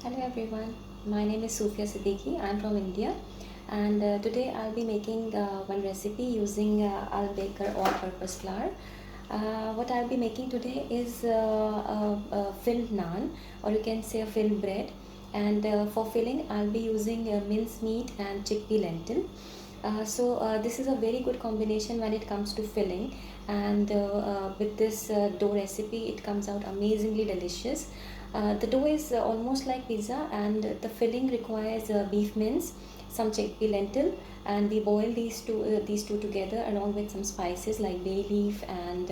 Hello everyone, my name is Sufia Siddiqui. I'm from India, and today I'll be making one recipe using Al Baker all-purpose flour. What I'll be making today is a filled naan, or you can say a filled bread. And for filling, I'll be using minced meat and chickpea lentil. This is a very good combination when it comes to filling, and with this dough recipe it comes out amazingly delicious. The dough is almost like pizza, and the filling requires beef mince, some chickpea lentil, and we boil these two together along with some spices like bay leaf and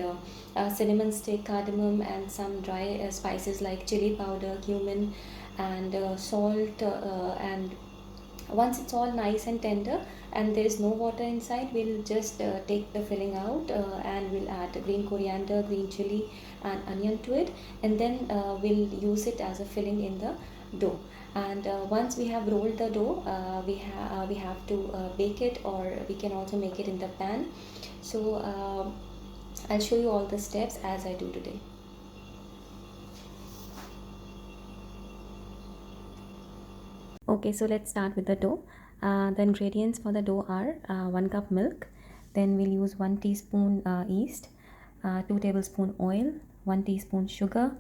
cinnamon stick, cardamom, and some dry spices like chili powder, cumin, and salt. And once it's all nice and tender and there is no water inside, we'll just take the filling out, and we'll add green coriander, green chili, and onion to it, and then we'll use it as a filling in the dough. And once we have rolled the dough, we have to bake it, or we can also make it in the pan. I'll show you all the steps as I do today. Okay, so let's start with the dough. The ingredients for the dough are 1 cup milk, then we'll use 1 teaspoon yeast, 2 tablespoon oil, 1 teaspoon sugar,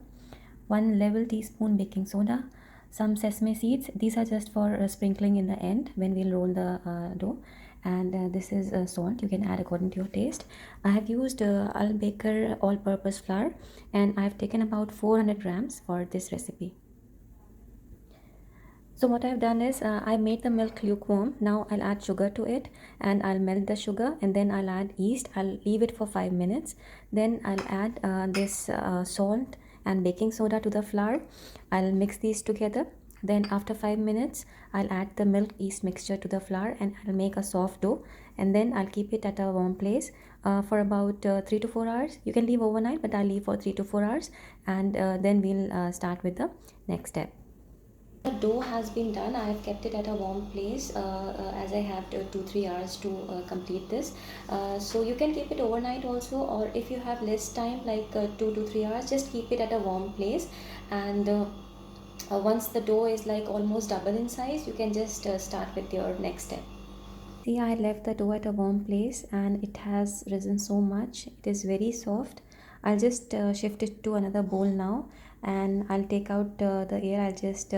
1 level teaspoon baking soda, some sesame seeds. These are just for sprinkling in the end when we'll roll the dough. And this is salt. You can add according to your taste. I have used Al Baker all-purpose flour, and I've taken about 400 grams for this recipe. So what I've done is I made the milk lukewarm. Now I'll add sugar to it, and I'll melt the sugar, and then I'll add yeast. I'll leave it for 5 minutes. Then I'll add this salt and baking soda to the flour. I'll mix these together. Then after 5 minutes, I'll add the milk yeast mixture to the flour, and I'll make a soft dough. And then I'll keep it at a warm place for about 3 to 4 hours. You can leave overnight, but I'll leave for 3 to 4 hours. And then we'll start with the next step. The dough has been done. I have kept it at a warm place as I have 2-3 hours to complete this. So you can keep it overnight also, or if you have less time like 2 to 3 hours, just keep it at a warm place. And once the dough is like almost double in size, you can just start with your next step. See, I left the dough at a warm place and it has risen so much. It is very soft. I'll just shift it to another bowl now, and I'll take out the air. I'll just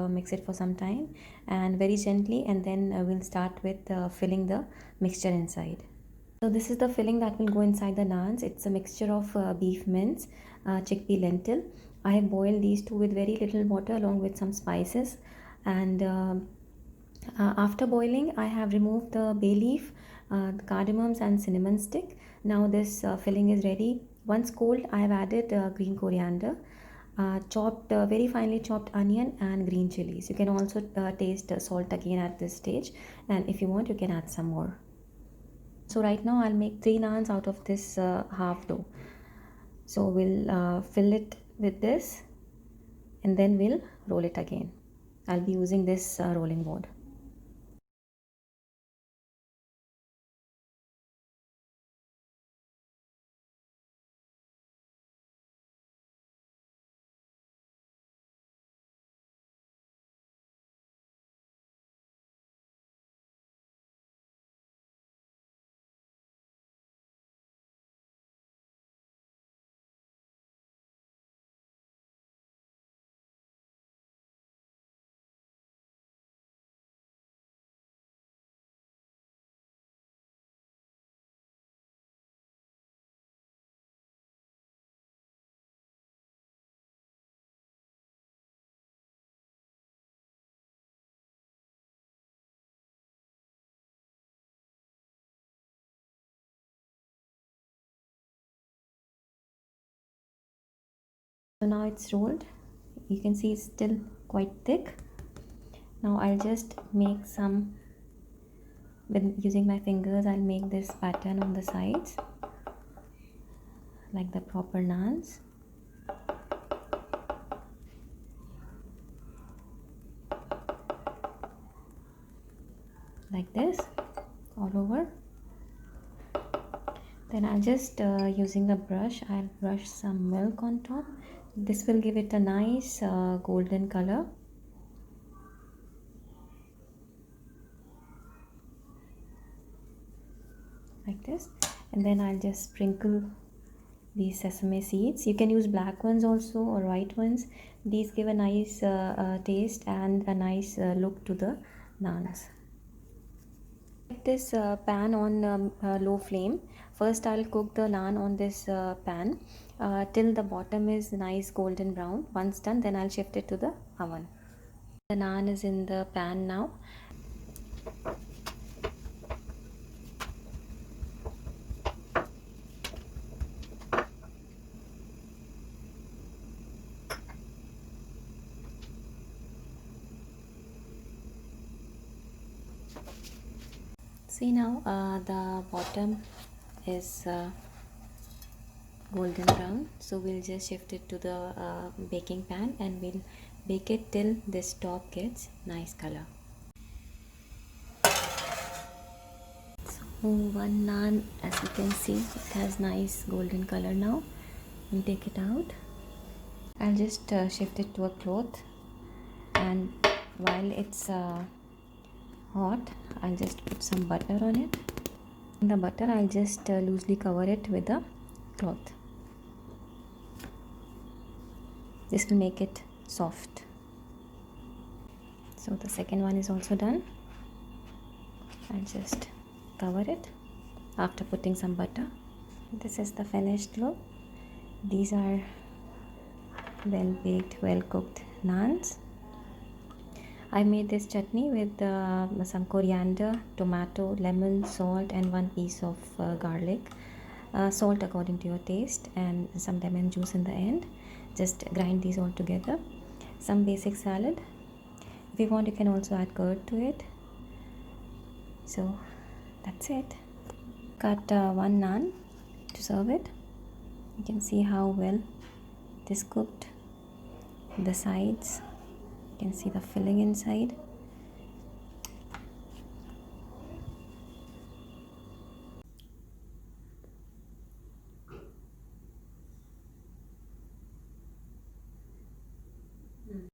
mix it for some time and very gently, and then we'll start with filling the mixture inside. So this is the filling that will go inside the naans. It's a mixture of beef mince, chickpea lentil. I have boiled these two with very little water along with some spices, and after boiling, I have removed the bay leaf, the cardamoms, and cinnamon stick. Now this filling is ready. Once cold, I have added green coriander, chopped very finely chopped onion, and green chilies. You can also taste salt again at this stage, and if you want, you can add some more. So right now I'll make 3 naans out of this half dough. So we'll fill it with this, and then we'll roll it again. I'll be using this rolling board. So now it's rolled. You can see it's still quite thick. Now I'll just make some, with using my fingers, I'll make this pattern on the sides like the proper naans. Like this all over. Then I'll just using the brush, I'll brush some milk on top. This will give it a nice golden color. like this, and then I'll just sprinkle these sesame seeds. You can use black ones also or white ones. These give a nice taste and a nice look to the naans. Keep this pan on low flame. First I'll cook the naan on this pan till the bottom is nice golden brown. Once done, then I'll shift it to the oven. The naan is in the pan now. See now the bottom is golden brown, so we'll just shift it to the baking pan and we'll bake it till this top gets nice color. So one naan, as you can see, it has nice golden color now. We'll take it out. I'll just shift it to a cloth, and while it's hot, I'll just put some butter on it. In the butter, I'll just loosely cover it with a cloth. This will make it soft. So the second one is also done. I'll just cover it after putting some butter. This is the finished look. These are well baked, well cooked naans. I made this chutney with some coriander, tomato, lemon, salt, and one piece of garlic. Salt according to your taste, and some lemon juice in the end. Just grind these all together. Some basic salad. If you want, you can also add curd to it. So that's it. Cut one naan to serve it. You can see how well this cooked. The sides, you can see the filling inside.